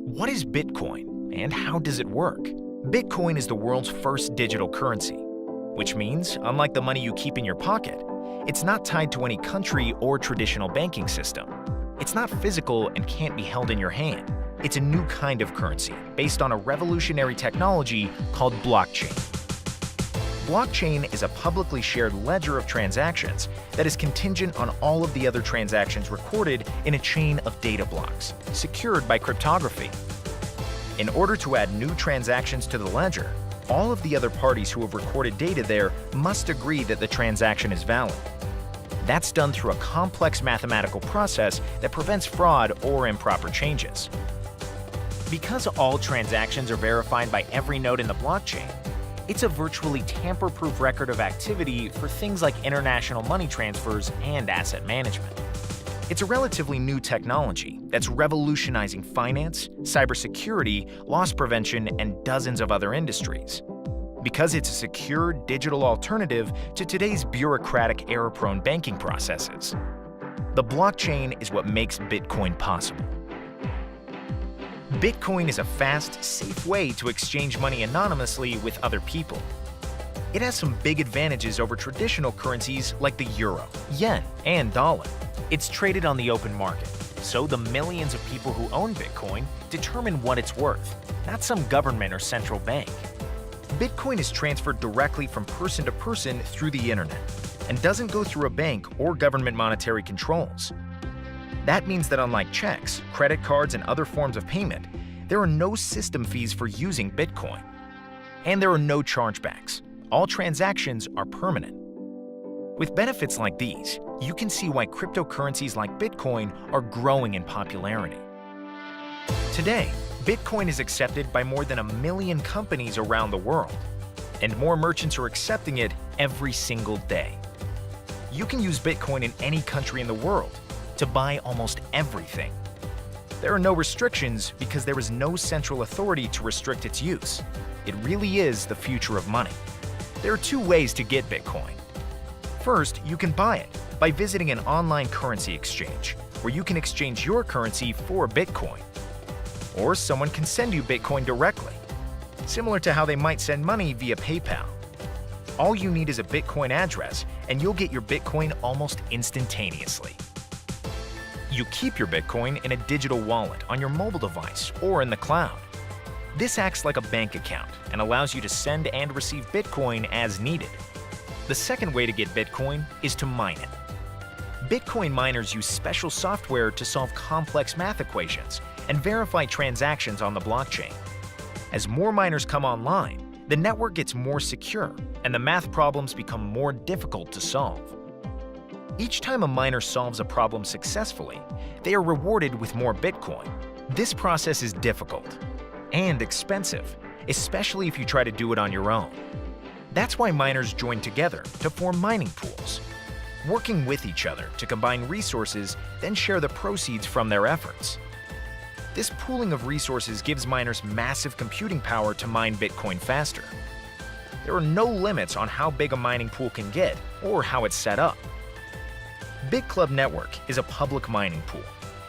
What is Bitcoin and how does it work? Bitcoin is the world's first digital currency, which means, unlike the money you keep in your pocket, it's not tied to any country or traditional banking system. It's not physical and can't be held in your hand. It's a new kind of currency based on a revolutionary technology called blockchain. Blockchain is a publicly shared ledger of transactions that is contingent on all of the other transactions recorded in a chain of data blocks, secured by cryptography. In order to add new transactions to the ledger, all of the other parties who have recorded data there must agree that the transaction is valid. That's done through a complex mathematical process that prevents fraud or improper changes. Because all transactions are verified by every node in the blockchain, it's a virtually tamper-proof record of activity for things like international money transfers and asset management. It's a relatively new technology that's revolutionizing finance, cybersecurity, loss prevention, and dozens of other industries. Because it's a secure digital alternative to today's bureaucratic, error-prone banking processes. The blockchain is what makes Bitcoin possible. Bitcoin is a fast, safe way to exchange money anonymously with other people. It has some big advantages over traditional currencies like the euro, yen, and dollar. It's traded on the open market, so the millions of people who own Bitcoin determine what it's worth, not some government or central bank. Bitcoin is transferred directly from person to person through the internet and doesn't go through a bank or government monetary controls. That means that unlike checks, credit cards, and other forms of payment, there are no system fees for using Bitcoin. And there are no chargebacks. All transactions are permanent. With benefits like these, you can see why cryptocurrencies like Bitcoin are growing in popularity. Today, Bitcoin is accepted by more than 1 million companies around the world, and more merchants are accepting it every single day. You can use Bitcoin in any country in the world to buy almost everything. There are no restrictions because there is no central authority to restrict its use. It really is the future of money. There are two ways to get Bitcoin. First, you can buy it by visiting an online currency exchange, where you can exchange your currency for Bitcoin. Or someone can send you Bitcoin directly, similar to how they might send money via PayPal. All you need is a Bitcoin address, and you'll get your Bitcoin almost instantaneously. You keep your Bitcoin in a digital wallet on your mobile device or in the cloud. This acts like a bank account and allows you to send and receive Bitcoin as needed. The second way to get Bitcoin is to mine it. Bitcoin miners use special software to solve complex math equations and verify transactions on the blockchain. As more miners come online, the network gets more secure and the math problems become more difficult to solve. Each time a miner solves a problem successfully, they are rewarded with more Bitcoin. This process is difficult and expensive, especially if you try to do it on your own. That's why miners join together to form mining pools, working with each other to combine resources, then share the proceeds from their efforts. This pooling of resources gives miners massive computing power to mine Bitcoin faster. There are no limits on how big a mining pool can get or how it's set up. BitClub Network is a public mining pool,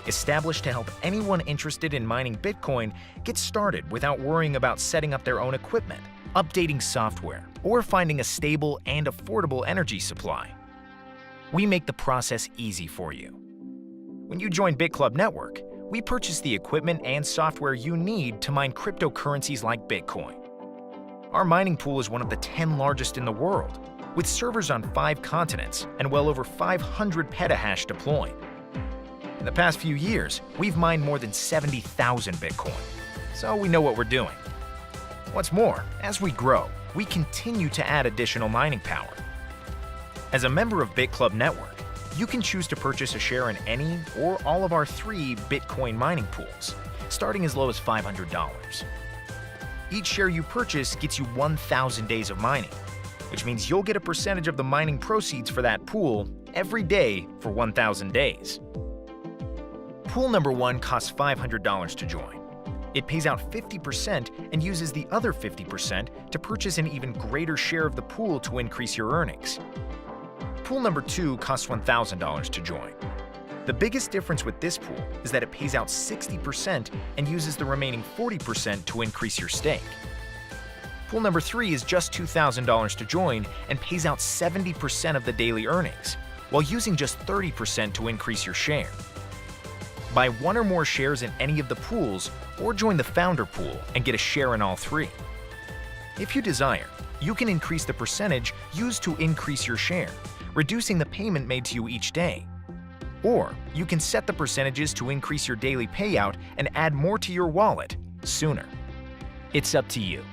established to help anyone interested in mining Bitcoin get started without worrying about setting up their own equipment, updating software, or finding a stable and affordable energy supply. We make the process easy for you. When you join BitClub Network, we purchase the equipment and software you need to mine cryptocurrencies like Bitcoin. Our mining pool is one of the 10 largest in the world, with servers on 5 continents and well over 500 petahash deployed. In the past few years, we've mined more than 70,000 Bitcoin, so we know what we're doing. What's more, as we grow, we continue to add additional mining power. As a member of BitClub Network, you can choose to purchase a share in any or all of our 3 Bitcoin mining pools, starting as low as $500. Each share you purchase gets you 1,000 days of mining, which means you'll get a percentage of the mining proceeds for that pool every day for 1,000 days. Pool number 1 costs $500 to join. It pays out 50% and uses the other 50% to purchase an even greater share of the pool to increase your earnings. Pool number 2 costs $1,000 to join. The biggest difference with this pool is that it pays out 60% and uses the remaining 40% to increase your stake. Pool number 3 is just $2,000 to join and pays out 70% of the daily earnings, while using just 30% to increase your share. Buy one or more shares in any of the pools or join the founder pool and get a share in all 3. If you desire, you can increase the percentage used to increase your share, reducing the payment made to you each day. Or you can set the percentages to increase your daily payout and add more to your wallet sooner. It's up to you.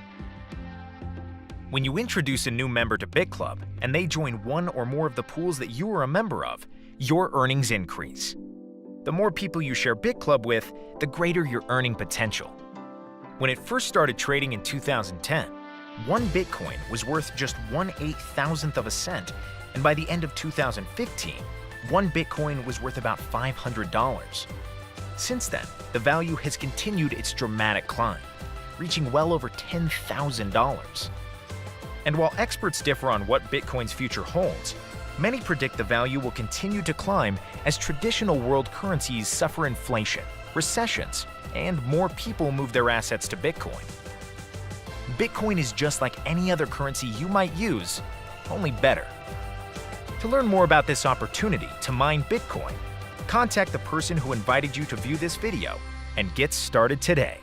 When you introduce a new member to BitClub and they join one or more of the pools that you are a member of, your earnings increase. The more people you share BitClub with, the greater your earning potential. When it first started trading in 2010, one Bitcoin was worth just 1/8,000th of a cent, and by the end of 2015, one Bitcoin was worth about $500. Since then, the value has continued its dramatic climb, reaching well over $10,000. And while experts differ on what Bitcoin's future holds, many predict the value will continue to climb as traditional world currencies suffer inflation, recessions, and more people move their assets to Bitcoin. Bitcoin is just like any other currency you might use, only better. To learn more about this opportunity to mine Bitcoin, contact the person who invited you to view this video and get started today.